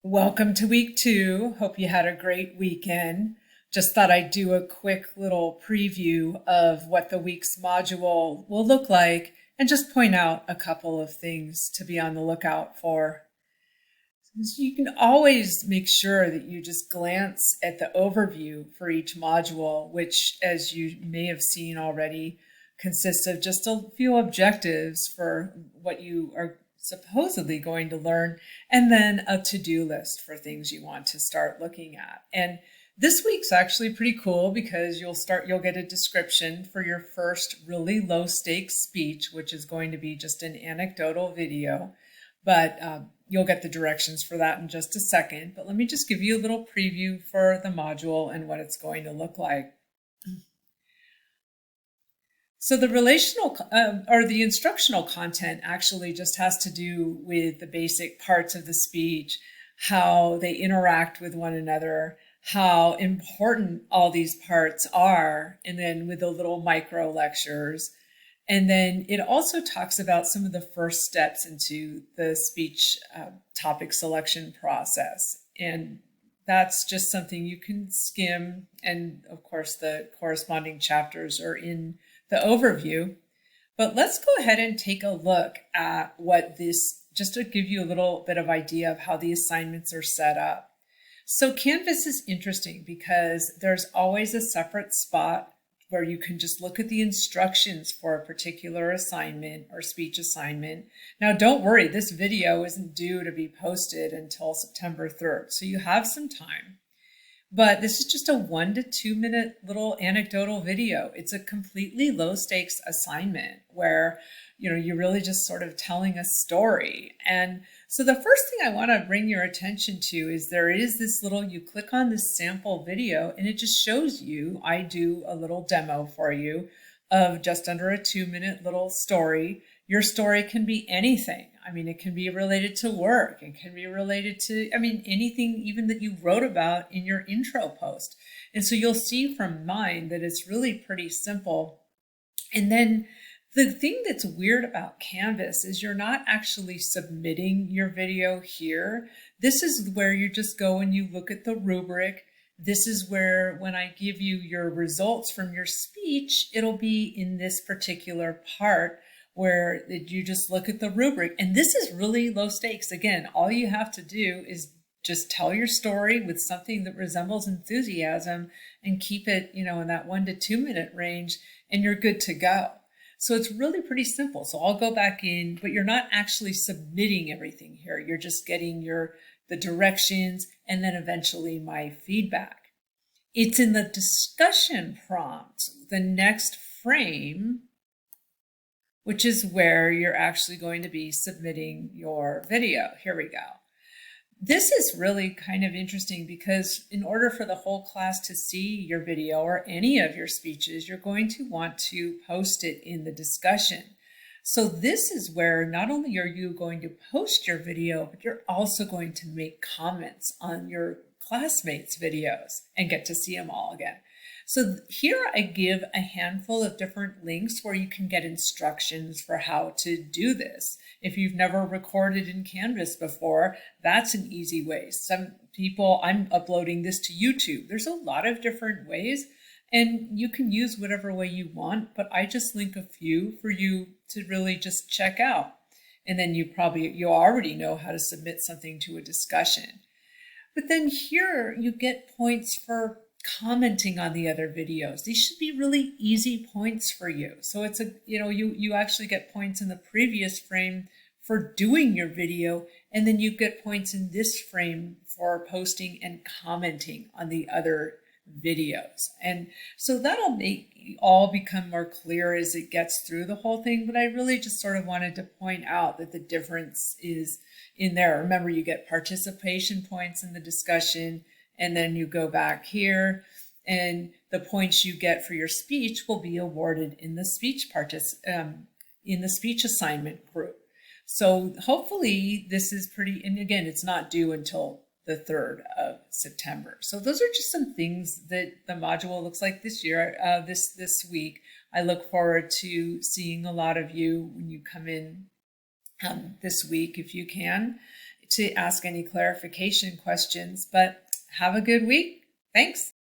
Welcome to week 2. Hope you had a great weekend. Just thought I'd do a quick little preview of what the week's module will look like and just point out a couple of things to be on the lookout for. So you can always make sure that you just glance at the overview for each module, which, as you may have seen already, consists of just a few objectives for what you are supposedly going to learn, and then a to-do list for things you want to start looking at. And this week's actually pretty cool because you'll get a description for your first really low stakes speech, which is going to be just an anecdotal video, but you'll get the directions for that in just a second. But let me just give you a little preview for the module and what it's going to look like. So the relational or the instructional content actually just has to do with the basic parts of the speech, how they interact with one another, how important all these parts are, and then with the little micro lectures. And then it also talks about some of the first steps into the speech topic selection process. And that's just something you can skim. And of course, the corresponding chapters are in the overview. But let's go ahead and take a look at what this, just to give you a little bit of idea of how the assignments are set up. So Canvas is interesting because there's always a separate spot where you can just look at the instructions for a particular assignment or speech assignment. Now, don't worry, this video isn't due to be posted until September 3rd, so you have some time. But this is just a 1 to 2 minute little anecdotal video. It's a completely low stakes assignment where, you're really just sort of telling a story. And so the first thing I want to bring your attention to is there is this you click on this sample video and it just shows you, I do a little demo for you of just under a 2 minute little story. Your story can be anything. It can be related to work. It can be related to, anything even that you wrote about in your intro post. And so you'll see from mine that it's really pretty simple. And then the thing that's weird about Canvas is you're not actually submitting your video here. This is where you just go and you look at the rubric. This is where, when I give you your results from your speech, it'll be in this particular part where you just look at the rubric. And this is really low stakes. Again, all you have to do is just tell your story with something that resembles enthusiasm and keep it, in that 1 to 2 minute range, and you're good to go. So it's really pretty simple. So I'll go back in, but you're not actually submitting everything here. You're just getting the directions and then eventually my feedback. It's in the discussion prompt, the next frame, which is where you're actually going to be submitting your video. Here we go. This is really kind of interesting because in order for the whole class to see your video or any of your speeches, you're going to want to post it in the discussion. So this is where not only are you going to post your video, but you're also going to make comments on your classmates' videos and get to see them all again. So here I give a handful of different links where you can get instructions for how to do this. If you've never recorded in Canvas before, that's an easy way. Some people, I'm uploading this to YouTube. There's a lot of different ways and you can use whatever way you want, but I just link a few for you to really just check out. And then you already know how to submit something to a discussion. But then here you get points for commenting on the other videos. These should be really easy points for you. So it's you actually get points in the previous frame for doing your video, and then you get points in this frame for posting and commenting on the other videos. And so that'll make all become more clear as it gets through the whole thing. But I really just sort of wanted to point out that the difference is in there. Remember, you get participation points in the discussion, and then you go back here and the points you get for your speech will be awarded in the speech assignment group. So hopefully this is pretty, and again, it's not due until the 3rd of September. So those are just some things that the module looks like this year, this week. I look forward to seeing a lot of you when you come in this week, if you can, to ask any clarification questions. But have a good week. Thanks.